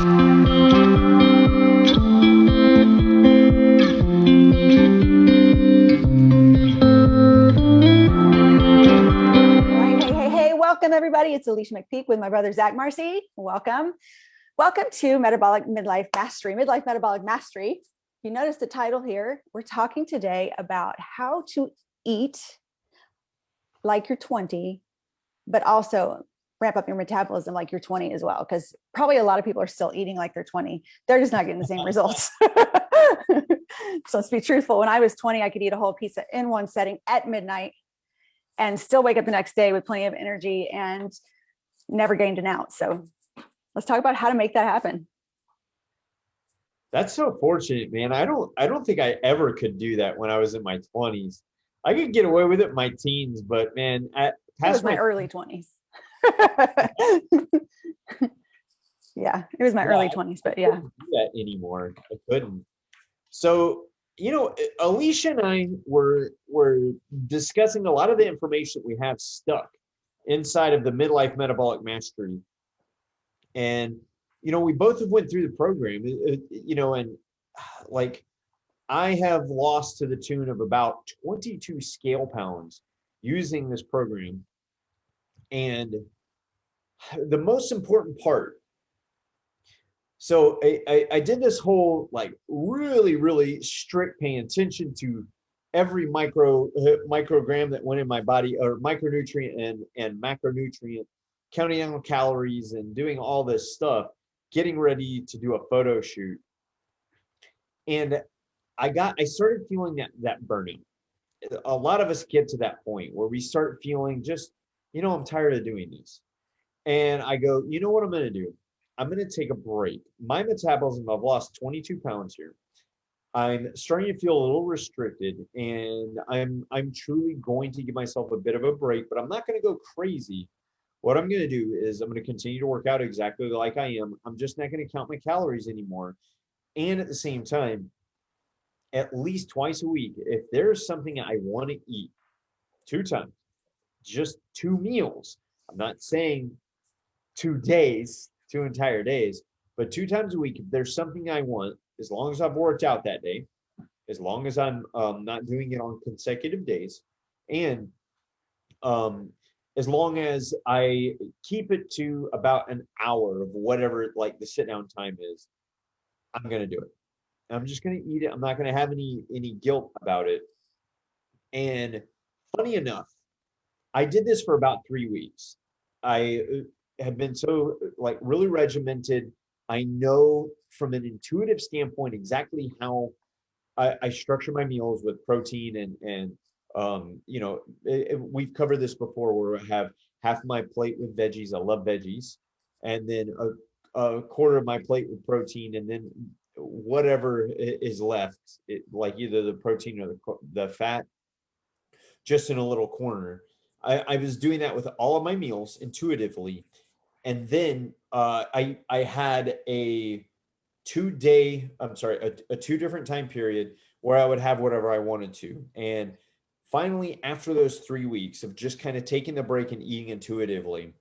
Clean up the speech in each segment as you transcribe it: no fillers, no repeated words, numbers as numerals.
Welcome, everybody. It's Alicia McPeek with my brother, Zach Marcy. Welcome. Welcome to Metabolic Midlife Mastery, Midlife Metabolic Mastery. You notice the title here. We're talking today about how to eat like you're 20, but also ramp up your metabolism like you're 20 as well, because probably a lot of people are still eating like they're 20. They're just not getting the same results. So let's be truthful. When I was 20, I could eat a whole pizza in one setting at midnight and still wake up the next day with plenty of energy and never gained an ounce. So let's talk about how to make that happen. That's so fortunate, man. I don't think I ever could do that when I was in my 20s. I could get away with it in my teens, but man, past my early 20s. Yeah, it was my early 20s, but yeah. I couldn't do that anymore. I couldn't. So, Alicia and I were discussing a lot of the information we have stuck inside of the Midlife Metabolic Mastery. And, we both have went through the program, and like I have lost to the tune of about 22 scale pounds using this program. And the most important part, so I did this whole like really strict paying attention to every microgram that went in my body, or micronutrient and macronutrient, counting down calories and doing all this stuff, getting ready to do a photo shoot. And I started feeling that burnout. A lot of us get to that point where we start feeling just, I'm tired of doing this. And I go, you know what I'm going to do? I'm going to take a break. My metabolism, I've lost 22 pounds here. I'm starting to feel a little restricted, and I'm truly going to give myself a bit of a break, but I'm not going to go crazy. What I'm going to do is I'm going to continue to work out exactly like I am. I'm just not going to count my calories anymore. And at the same time, at least twice a week, if there's something I want to eat 2 times, just 2 meals, I'm not saying 2 days, 2 entire days, but 2 times a week, if there's something I want, as long as I've worked out that day, as long as I'm not doing it on consecutive days, and as long as I keep it to about an hour of whatever like the sit down time is, I'm going to do it. I'm just going to eat it. I'm not going to have any guilt about it. And funny enough, I did this for about 3 weeks. I have been so like really regimented. I know from an intuitive standpoint exactly how I structure my meals with protein and we've covered this before, where I have half my plate with veggies. I love veggies, and then a quarter of my plate with protein, and then whatever is left, like either the protein or the fat, just in a little corner. I was doing that with all of my meals intuitively. And then I had a 2 different time period where I would have whatever I wanted to. And finally, after those 3 weeks of just kind of taking the break and eating intuitively,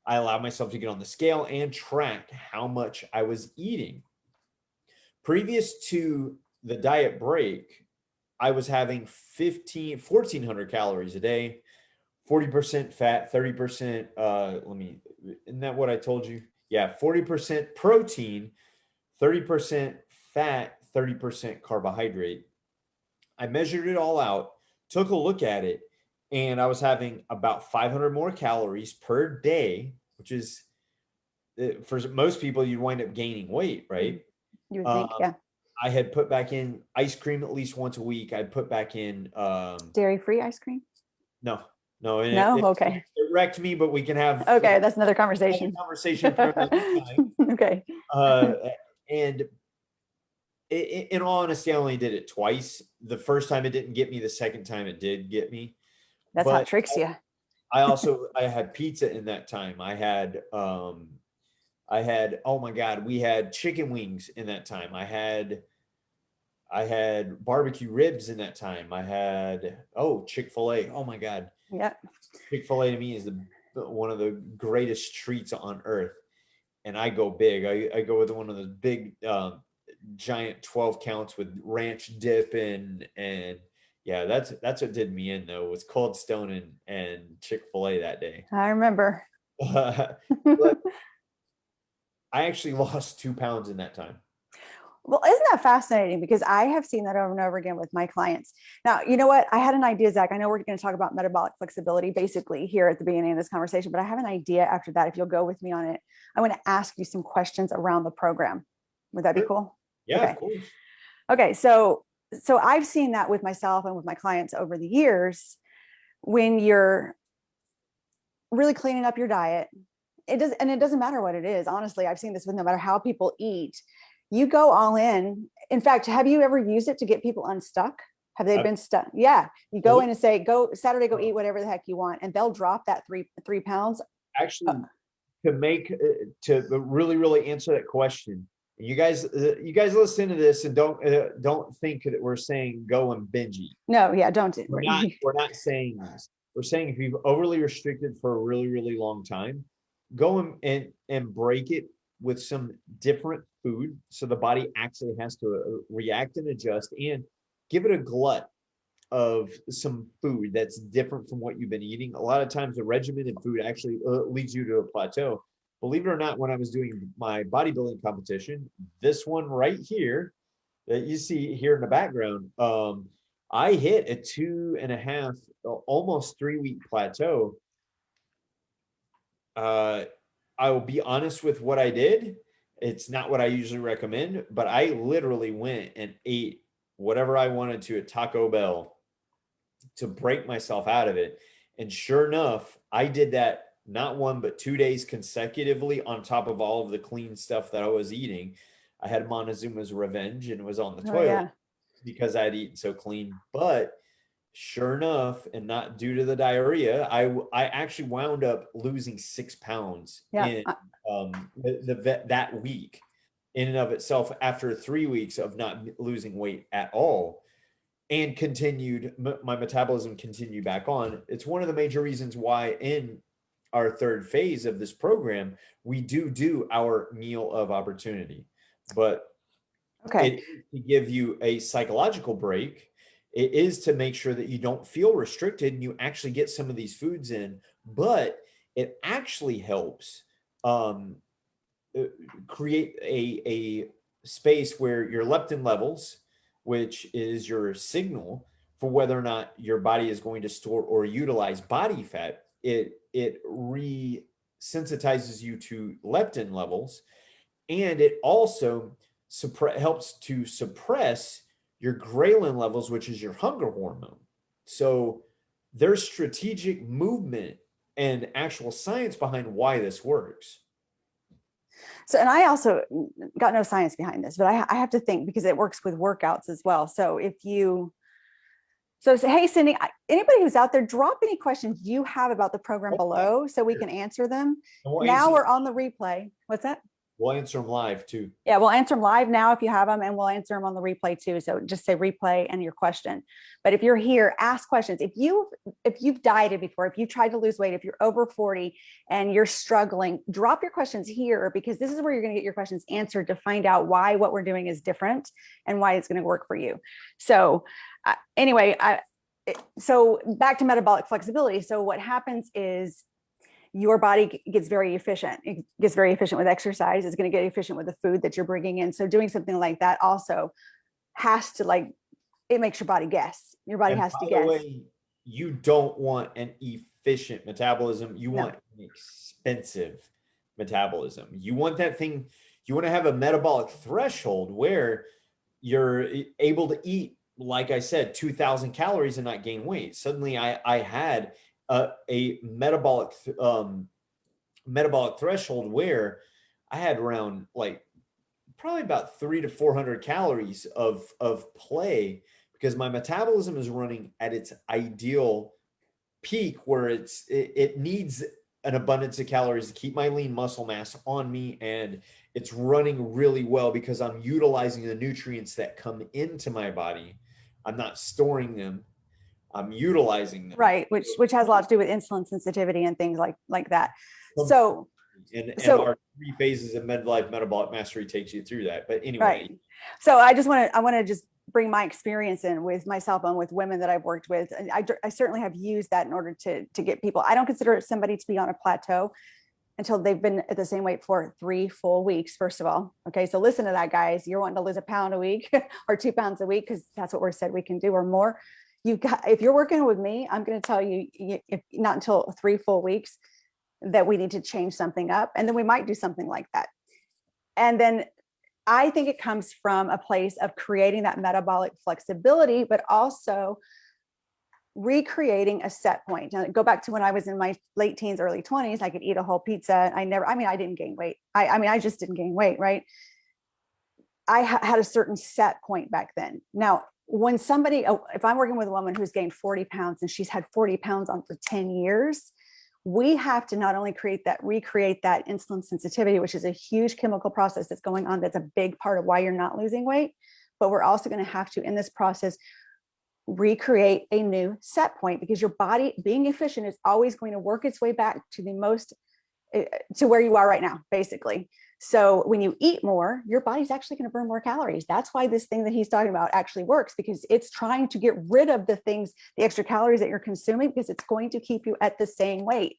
I allowed myself to get on the scale and track how much I was eating. Previous to the diet break, I was having 1,400 calories a day, 40% fat, 30%, isn't that what I told you? Yeah, 40% protein, 30% fat, 30% carbohydrate. I measured it all out, took a look at it, and I was having about 500 more calories per day, which is, for most people, you'd wind up gaining weight, right? You would think, yeah. I had put back in ice cream at least once a week. I'd put back in dairy-free ice cream? No. Okay. It wrecked me, but we can have. Okay, that's another conversation. For another time. Okay. And in all honesty, I only did it twice. The first time it didn't get me. The second time it did get me. That's how it tricks you. I had pizza in that time. I had, oh my God, we had chicken wings in that time. I had barbecue ribs in that time. I had, Chick-fil-A. Oh my God. Yeah. Chick-fil-A to me is one of the greatest treats on earth. and I go big. I go with one of those big, giant 12 counts with ranch dip and yeah, that's what did me in though, was Cold Stone and Chick-fil-A that day. I remember. But I actually lost 2 pounds in that time. Well, isn't that fascinating? Because I have seen that over and over again with my clients. Now, you know what? I had an idea, Zach. I know we're going to talk about metabolic flexibility basically here at the beginning of this conversation, but I have an idea after that. If you'll go with me on it, I want to ask you some questions around the program. Would that be cool? Yeah, okay. Of course. Okay. So I've seen that with myself and with my clients over the years. When you're really cleaning up your diet, it doesn't matter what it is. Honestly, I've seen this with no matter how people eat. You go all in. In fact, have you ever used it to get people unstuck? Have they been stuck? Yeah. You go in and say, go Saturday, go eat whatever the heck you want. And they'll drop that three pounds. Actually, to really, really answer that question, you guys listen to this and don't think that we're saying go and binge eat. No, yeah, don't. We're not saying this. We're saying if you've overly restricted for a really, really long time, go and break it with some different food, so the body actually has to react and adjust, and give it a glut of some food that's different from what you've been eating. A lot of times the regimented food actually leads you to a plateau. Believe it or not, when I was doing my bodybuilding competition, this one right here that you see here in the background, I hit a 2.5, almost 3 week plateau. I will be honest with what I did. It's not what I usually recommend, but I literally went and ate whatever I wanted to at Taco Bell to break myself out of it. And sure enough, I did that not 1, but 2 days consecutively on top of all of the clean stuff that I was eating. I had Montezuma's Revenge and was on the toilet because I had eaten so clean. But sure enough, and not due to the diarrhea, I actually wound up losing 6 pounds in that week in and of itself, after 3 weeks of not losing weight at all, and my metabolism continued back on. It's one of the major reasons why in our third phase of this program, we do our meal of opportunity, but it is to give you a psychological break. It is to make sure that you don't feel restricted and you actually get some of these foods in, but it actually helps create a space where your leptin levels, which is your signal for whether or not your body is going to store or utilize body fat, it resensitizes you to leptin levels, and it also helps to suppress your ghrelin levels, which is your hunger hormone. So there's strategic movement and actual science behind why this works. So, and I also got no science behind this, but I have to think, because it works with workouts as well. So say, hey, Cindy, anybody who's out there, drop any questions you have about the program below so we can answer them. Now we're on the replay. What's that? We'll answer them live too. Yeah, we'll answer them live now if you have them, and we'll answer them on the replay too. So just say replay and your question. But if you're here, ask questions. If you've dieted before, if you've tried to lose weight, if you're over 40 and you're struggling, drop your questions here, because this is where you're going to get your questions answered to find out why what we're doing is different and why it's going to work for you. So anyway, so back to metabolic flexibility. So what happens is your body gets very efficient. It gets very efficient with exercise. It's going to get efficient with the food that you're bringing in. So doing something like that also has to, it makes your body guess. Your body has to guess. By the way, you don't want an efficient metabolism. You want an expensive metabolism. You want that thing, you want to have a metabolic threshold where you're able to eat, like I said, 2,000 calories and not gain weight. Suddenly I had a metabolic threshold where I had around probably about 300 to 400 calories of play, because my metabolism is running at its ideal peak, where it needs an abundance of calories to keep my lean muscle mass on me, and it's running really well because I'm utilizing the nutrients that come into my body. I'm not storing them, I'm utilizing them. Right, which has a lot to do with insulin sensitivity and things like that. So And So our 3 phases of midlife metabolic mastery takes you through that. But anyway, right. So I want to just bring my experience in with myself and with women that I've worked with. And I certainly have used that in order to get people. I don't consider somebody to be on a plateau until they've been at the same weight for 3 full weeks, first of all. Okay. So listen to that, guys. You're wanting to lose a pound a week or 2 pounds a week, because that's what we're said we can do, or more. If you're working with me, I'm going to tell you, if not until 3 full weeks, that we need to change something up. And then we might do something like that. And then I think it comes from a place of creating that metabolic flexibility, but also recreating a set point. Now, go back to when I was in my late teens, early 20s, I could eat a whole pizza. I didn't gain weight. I just didn't gain weight, right? I had a certain set point back then. Now, when if I'm working with a woman who's gained 40 pounds and she's had 40 pounds on for 10 years, we have to not only recreate that insulin sensitivity, which is a huge chemical process that's going on. That's a big part of why you're not losing weight. But we're also going to have to, in this process, recreate a new set point, because your body, being efficient, is always going to work its way back to where you are right now, basically. So when you eat more, your body's actually going to burn more calories. That's why this thing that he's talking about actually works, because it's trying to get rid of the extra calories that you're consuming, because it's going to keep you at the same weight.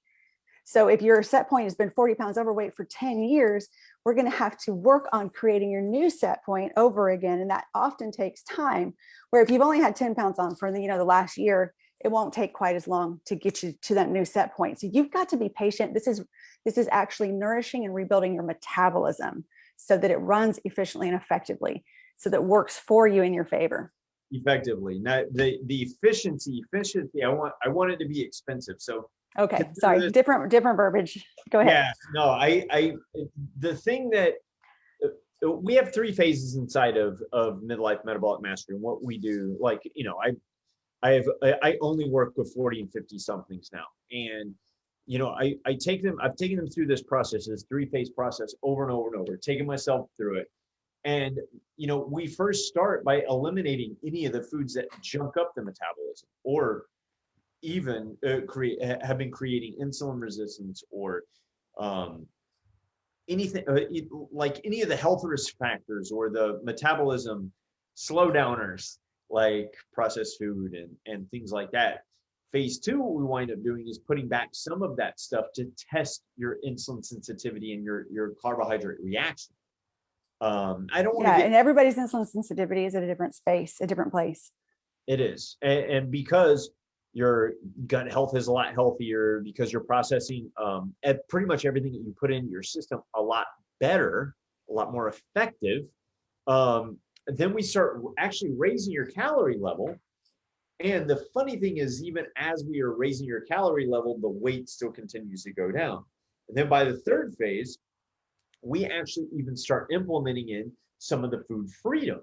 So if your set point has been 40 pounds overweight for 10 years, we're going to have to work on creating your new set point over again. And that often takes time, where if you've only had 10 pounds on for the last year, it won't take quite as long to get you to that new set point. So you've got to be patient. This is actually nourishing and rebuilding your metabolism so that it runs efficiently and effectively, so that it works for you in your favor. Effectively. Now, the efficiency, I want it to be expensive. So okay, sorry, different verbiage. Go ahead. Yeah, no, the thing that we have 3 phases inside of midlife metabolic mastery, and what we do, like, I only work with 40 and 50 somethings now. And, I've taken them through this process, this 3-phase process, over and over and over, taking myself through it. And, we first start by eliminating any of the foods that junk up the metabolism, or even have been creating insulin resistance, or anything like any of the health risk factors or the metabolism slowdowners, like processed food and things like that. Phase 2, what we wind up doing is putting back some of that stuff to test your insulin sensitivity and your carbohydrate reaction. I don't want to and everybody's insulin sensitivity is at a different space, a different place. It is. And because your gut health is a lot healthier, because you're processing at pretty much everything that you put into your system a lot better, a lot more effective. Then we start actually raising your calorie level. And the funny thing is, even as we are raising your calorie level, the weight still continues to go down. And then by the 3rd phase, we actually even start implementing in some of the food freedom.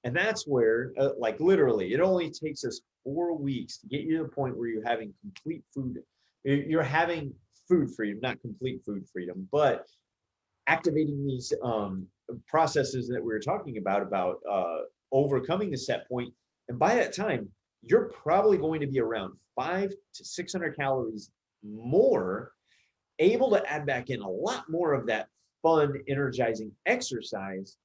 And that's where, like, literally, it only takes us 4 weeks to get you to the point where you're having complete food. You're having food freedom, not complete food freedom, but activating these processes that we were talking about overcoming the set point. And by that time, you're probably going to be around 500 to 600 calories more, able to add back in a lot more of that fun, energizing exercise,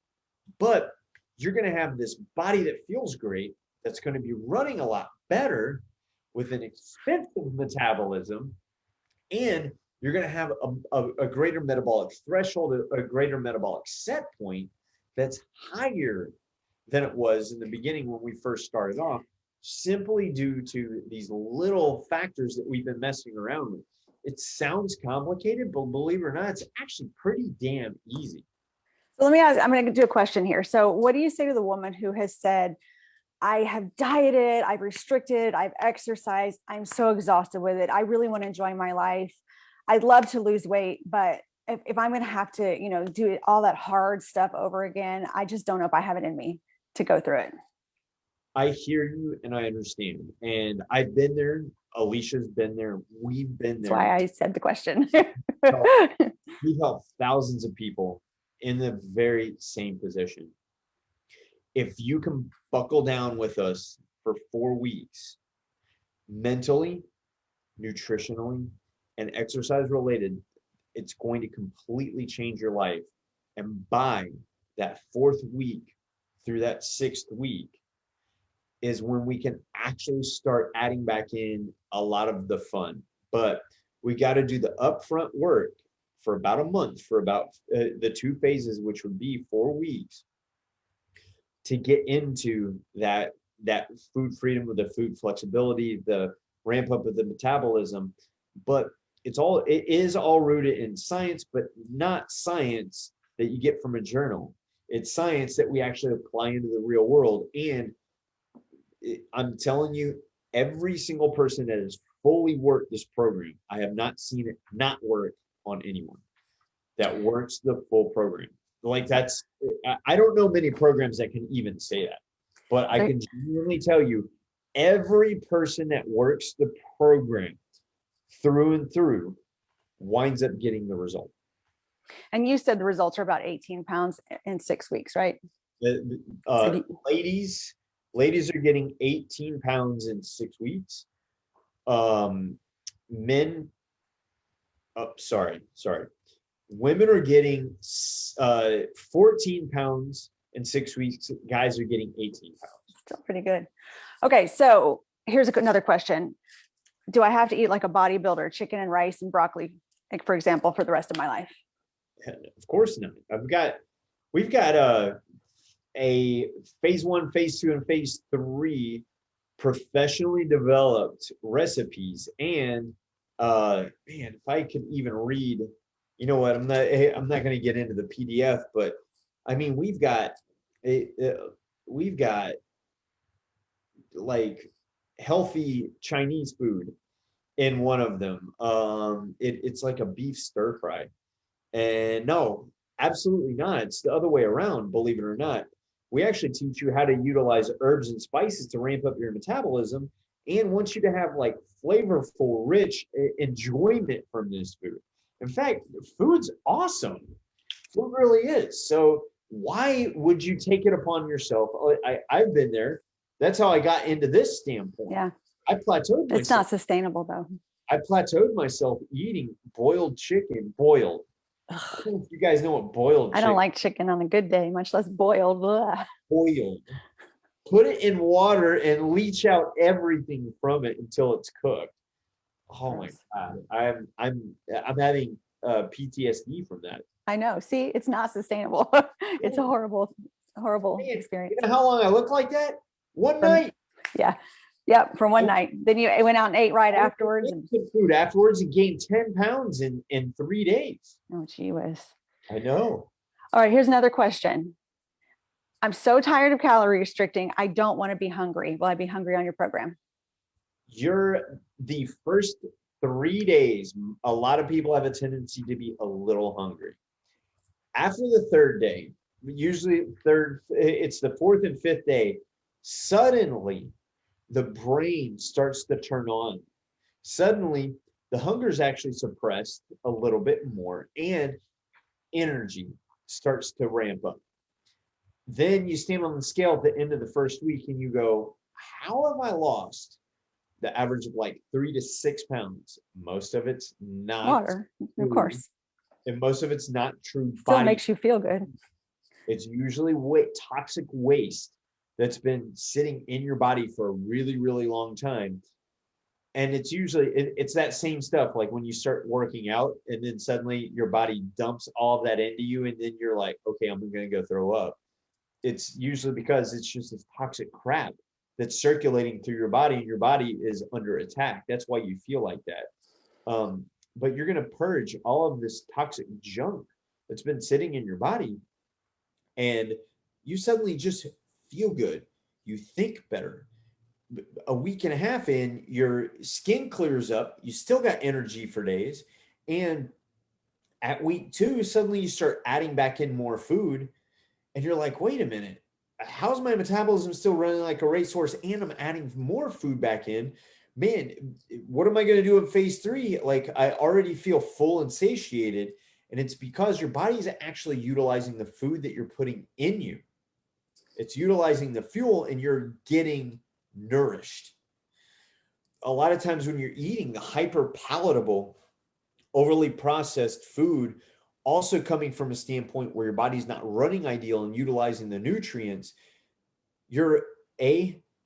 but you're going to have this body that feels great, that's going to be running a lot better with an expensive metabolism, and you're going to have a greater metabolic threshold, a greater metabolic set point that's higher than it was in the beginning when we first started off, simply due to these little factors that we've been messing around with. It sounds complicated, but believe it or not, it's actually pretty damn easy. So let me ask, I'm going to do a question here. So what do you say to the woman who has said, I have dieted, I've restricted, I've exercised, I'm so exhausted with it, I really want to enjoy my life, I'd love to lose weight, but if I'm going to have to, do all that hard stuff over again, I just don't know if I have it in me to go through it. I hear you and I understand. And I've been there. Alicia's been there. We've been there. That's why I said the question. We've helped thousands of people in the very same position. If you can buckle down with us for 4 weeks, mentally, nutritionally, and exercise related, it's going to completely change your life. And by that 4th week through that 6th week is when we can actually start adding back in a lot of the fun. But we got to do the upfront work for about a month, for about the 2 phases, which would be 4 weeks, to get into that food freedom, with the food flexibility, the ramp up of the metabolism. But it is all rooted in science, but not science that you get from a journal. It's science that we actually apply into the real world. And I'm telling you, every single person that has fully worked this program, I have not seen it not work on anyone that works the full program. Like I don't know many programs that can even say that, but I can genuinely tell you, every person that works the program through and through winds up getting the result. And you said the results are about 18 pounds in 6 weeks, right? Ladies are getting 18 pounds in 6 weeks. Men, sorry. Women are getting 14 pounds in 6 weeks. Guys are getting 18 pounds. Still pretty good. Okay, so here's another question. Do I have to eat like a bodybuilder, chicken and rice and broccoli, like, for example, for the rest of my life? Of course not. We've got a phase 1, phase 2, and phase 3 professionally developed recipes. And man, if I can even read, you know what, I'm not going to get into the PDF, but I mean, we've got like healthy Chinese food in one of them. It's like a beef stir fry. And no, absolutely not. It's the other way around, believe it or not. We actually teach you how to utilize herbs and spices to ramp up your metabolism, and want you to have like flavorful, rich enjoyment from this food. In fact, food's awesome. Food really is. So why would you take it upon yourself? I've been there. That's how I got into this standpoint. Yeah. I plateaued myself. It's not sustainable though. I plateaued myself eating boiled chicken, boiled. I don't know if you guys know what boiled chicken. I don't like chicken on a good day, much less boiled. Blah. Boiled. Put it in water and leach out everything from it until it's cooked. Oh my God. I'm having PTSD from that. I know. See, it's not sustainable. It's a horrible experience. You know how long I look like that? One night. Yeah. Yep. For one night. Then you went out and ate right afterwards. And food afterwards and gained 10 pounds in 3 days. Oh, gee whiz. I know. All right. Here's another question. I'm so tired of calorie restricting. I don't want to be hungry. Will I be hungry on your program? The first 3 days, a lot of people have a tendency to be a little hungry. After the 3rd day, usually it's the 4th and 5th day, suddenly the brain starts to turn on. Suddenly, the hunger is actually suppressed a little bit more, and energy starts to ramp up. Then you stand on the scale at the end of the first week and you go, how have I lost the average of like 3 to 6 pounds? Most of it's not water, of course. And most of it's not true. Still makes you feel good. It's usually toxic waste that's been sitting in your body for a really, really long time. And it's usually, it's that same stuff. Like when you start working out and then suddenly your body dumps all of that into you. And then you're like, okay, I'm going to go throw up. It's usually because it's just this toxic crap that's circulating through your body, and your body is under attack. That's why you feel like that. But you're going to purge all of this toxic junk that's been sitting in your body. And you suddenly just feel good. You think better. A week and a half in, your skin clears up. You still got energy for days. And at week 2, suddenly you start adding back in more food. And you're like, wait a minute. How's my metabolism still running like a racehorse? And I'm adding more food back in. Man, what am I going to do in phase 3? Like, I already feel full and satiated. And it's because your body is actually utilizing the food that you're putting in you. It's utilizing the fuel and you're getting nourished. A lot of times when you're eating the hyper palatable overly processed food also coming from a standpoint where your body's not running ideal and utilizing the nutrients, you're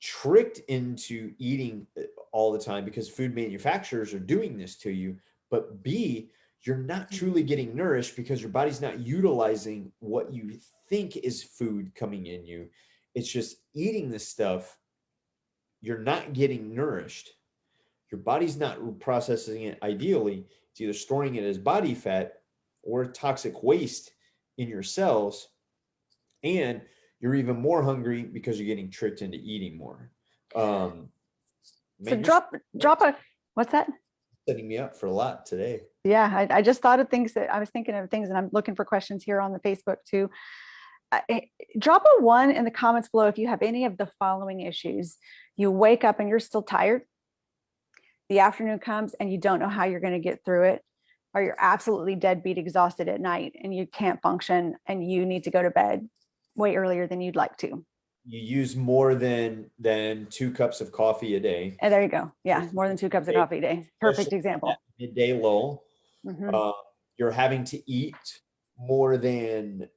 tricked into eating all the time because food manufacturers are doing this to you, but B, you're not truly getting nourished because your body's not utilizing what you think is food coming in you. It's just eating this stuff. You're not getting nourished. Your body's not processing it ideally. It's either storing it as body fat or toxic waste in your cells. And you're even more hungry because you're getting tricked into eating more. So what's that? Setting me up for a lot today. Yeah, I just thought of things that I was thinking of things, and I'm looking for questions here on the Facebook too. Drop a 1 in the comments below if you have any of the following issues. You wake up and you're still tired. The afternoon comes and you don't know how you're going to get through it, or you're absolutely deadbeat exhausted at night and you can't function and you need to go to bed way earlier than you'd like to. You use more than 2 cups of coffee a day. And there you go. Yeah, more than 2 cups of coffee a day. Perfect example. Midday lull. You're having to eat more than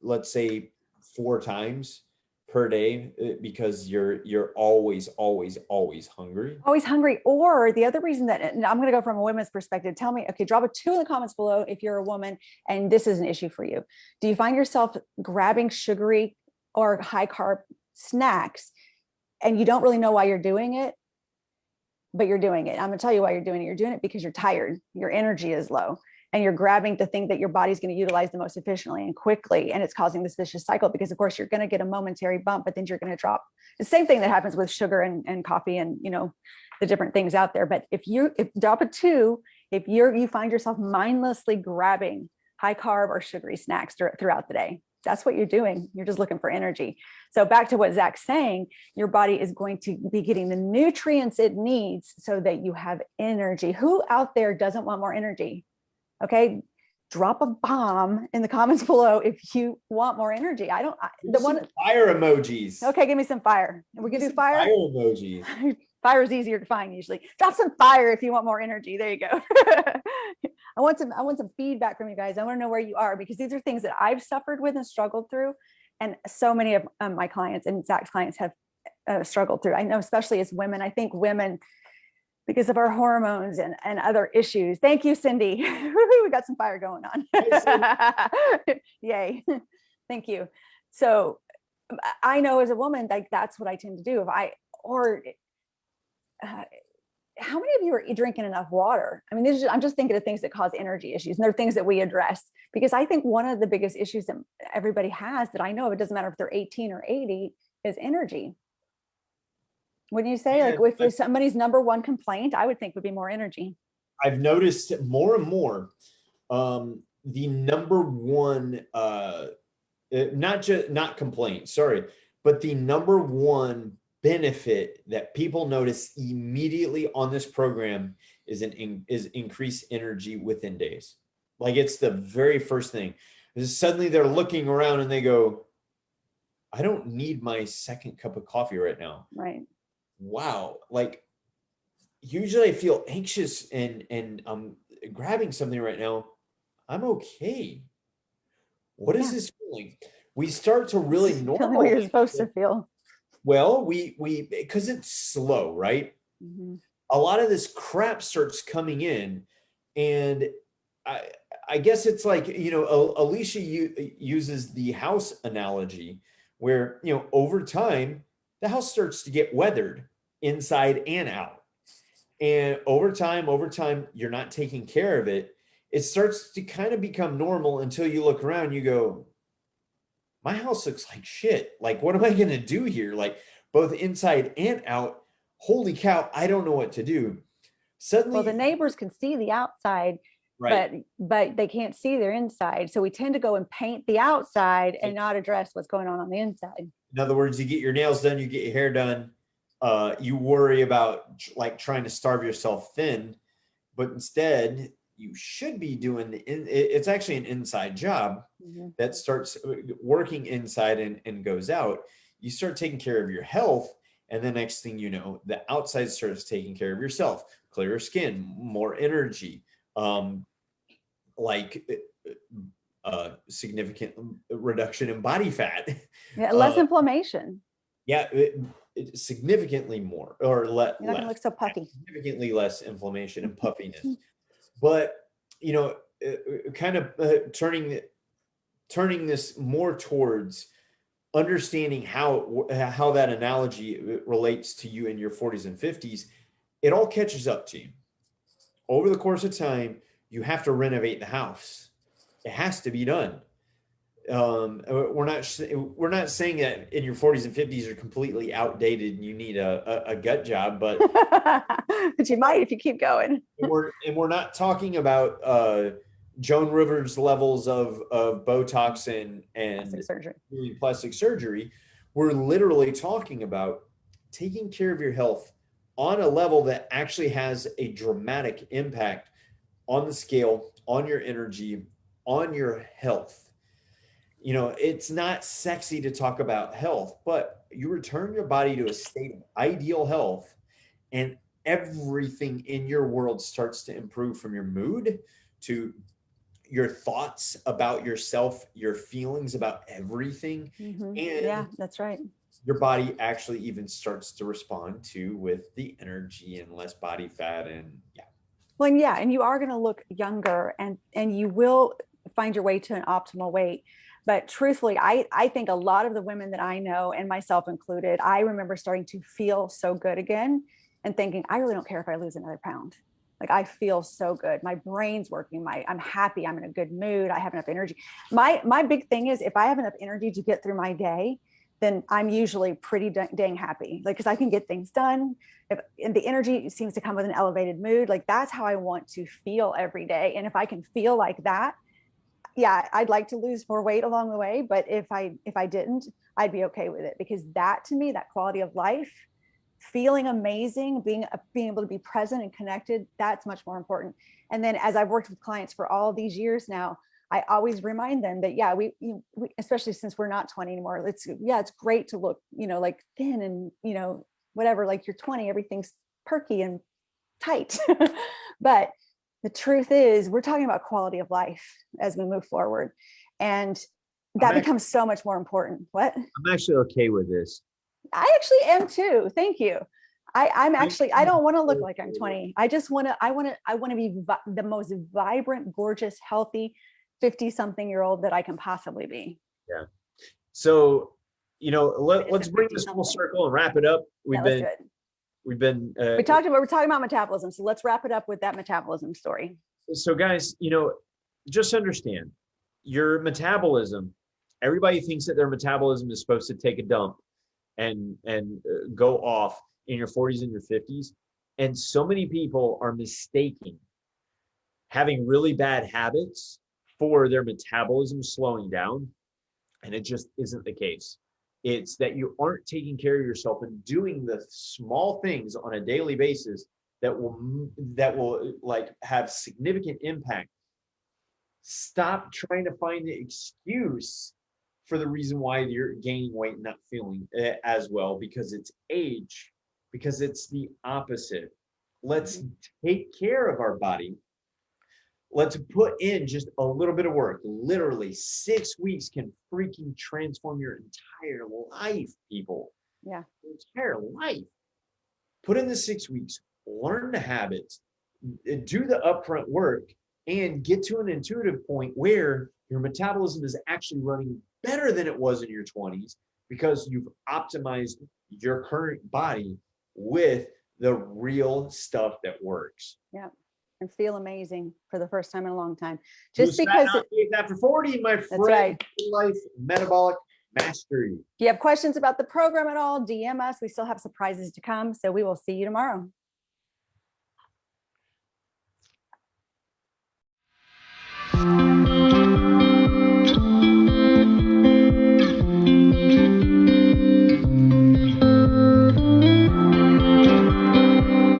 let's say 4 times per day because you're always hungry. Always hungry. Or the other reason that, and I'm going to go from a women's perspective, tell me, okay, drop a 2 in the comments below if you're a woman and this is an issue for you. Do you find yourself grabbing sugary or high carb snacks and you don't really know why you're doing it, but you're doing it? I'm going to tell you why you're doing it. You're doing it because you're tired. Your energy is low. And you're grabbing the thing that your body's going to utilize the most efficiently and quickly. And it's causing this vicious cycle because, of course, you're going to get a momentary bump, but then you're going to drop. The same thing that happens with sugar and coffee and, the different things out there. But if drop a 2, if you find yourself mindlessly grabbing high carb or sugary snacks throughout the day, that's what you're doing. You're just looking for energy. So back to what Zach's saying, your body is going to be getting the nutrients it needs so that you have energy. Who out there doesn't want more energy? Okay, drop a bomb in the comments below if you want more energy. Fire emojis. Okay, give me some fire. We're gonna do fire. Fire emojis. Fire is easier to find usually. Drop some fire if you want more energy. There you go. I want some feedback from you guys. I want to know where you are because these are things that I've suffered with and struggled through, and so many of my clients and Zach's clients have struggled through. I know, especially as women. I think women, because of our hormones and other issues. Thank you, Cindy. We got some fire going on. Yay. Thank you. So I know as a woman, like that's what I tend to do. How many of you are drinking enough water? I mean, I'm just thinking of things that cause energy issues, and they're things that we address because I think one of the biggest issues that everybody has that I know of, it doesn't matter if they're 18 or 80, is energy. Wouldn't you say, like, if somebody's number 1 complaint, I would think would be more energy. I've noticed more and more the number 1, not complaint, sorry, but the number 1 benefit that people notice immediately on this program is increased energy within days. Like it's the very first thing. Suddenly they're looking around and they go, I don't need my 2nd cup of coffee right now. Right. Wow. Like usually I feel anxious and I'm grabbing something right now. I'm okay. What is this feeling? We start to really normalize. Tell me what you're supposed to feel. Well, we because it's slow, right? Mm-hmm. A lot of this crap starts coming in, and I guess it's like, Alicia uses the house analogy where, over time, the house starts to get weathered inside and out. And over time, you're not taking care of it. It starts to kind of become normal until you look around, you go, my house looks like shit. Like, what am I going to do here? Like both inside and out. Holy cow. I don't know what to do. Suddenly. Well, the neighbors can see the outside, right, but they can't see their inside. So we tend to go and paint the outside and not address what's going on the inside. In other words, you get your nails done, you get your hair done. You worry about like trying to starve yourself thin, but instead you should be doing it's actually an inside job that starts working inside and goes out. You start taking care of your health, and the next thing you know, the outside starts taking care of yourself. Clearer skin, more energy, like significant reduction in body fat. Yeah, less inflammation. Yeah, significantly more, or You're not gonna look so puffy. significantly less inflammation and puffiness. But kind of turning this more towards understanding how that analogy relates to you in your 40s and 50s. It all catches up to you over the course of time. You have to renovate the house. It has to be done. We're not saying that in your 40s and 50s you're completely outdated and you need a gut job, but but you might if you keep going. we're not talking about Joan Rivers levels of Botox and plastic surgery. We're literally talking about taking care of your health on a level that actually has a dramatic impact on the scale, on your energy, on your health. It's not sexy to talk about health, but you return your body to a state of ideal health and everything in your world starts to improve, from your mood to your thoughts about yourself, your feelings about everything. And yeah, that's right. Your body actually even starts to respond to with the energy and less body fat. And well, and you are going to look younger, and you will find your way to an optimal weight. But truthfully, I think a lot of the women that I know, and myself included, I remember starting to feel so good again and thinking, I really don't care if I lose another pound. Like, I feel so good. My brain's working. I'm happy. I'm in a good mood. I have enough energy. My big thing is, if I have enough energy to get through my day, then I'm usually pretty dang happy. Like, because I can get things done. And the energy seems to come with an elevated mood. Like, that's how I want to feel every day. And if I can feel like that, yeah, I'd like to lose more weight along the way. But if I didn't, I'd be okay with it, because that, to me, that quality of life, feeling amazing, being able to be present and connected, that's much more important. And then, as I've worked with clients for all these years now, I always remind them that, yeah, we especially since we're not 20 anymore, it's great to look, like thin and, whatever, like you're 20, everything's perky and tight. But the truth is, we're talking about quality of life as we move forward. And that becomes so much more important. What? I'm actually okay with this. I actually am too. Thank you. I don't want to look like I'm 20. I want to be the most vibrant, gorgeous, healthy 50-something-year-old that I can possibly be. Yeah. So, let's bring this full circle and wrap it up. We're talking about metabolism. So let's wrap it up with that metabolism story. So guys, just understand your metabolism. Everybody thinks that their metabolism is supposed to take a dump and go off in your 40s and your 50s. And so many people are mistaking having really bad habits for their metabolism slowing down. And it just isn't the case. It's that you aren't taking care of yourself and doing the small things on a daily basis that will like have significant impact. Stop trying to find the excuse for the reason why you're gaining weight and not feeling as well, because it's age, because it's the opposite. Let's take care of our body. Let's put in just a little bit of work. Literally 6 weeks can freaking transform your entire life, people. Yeah. Your entire life. Put in the 6 weeks, learn the habits, do the upfront work, and get to an intuitive point where your metabolism is actually running better than it was in your 20s, because you've optimized your current body with the real stuff that works. Yeah. And feel amazing for the first time in a long time. Just because after 40, my friend. That's right. Midlife Metabolic Mastery. If you have questions about the program at all, DM us. We still have surprises to come. So we will see you tomorrow.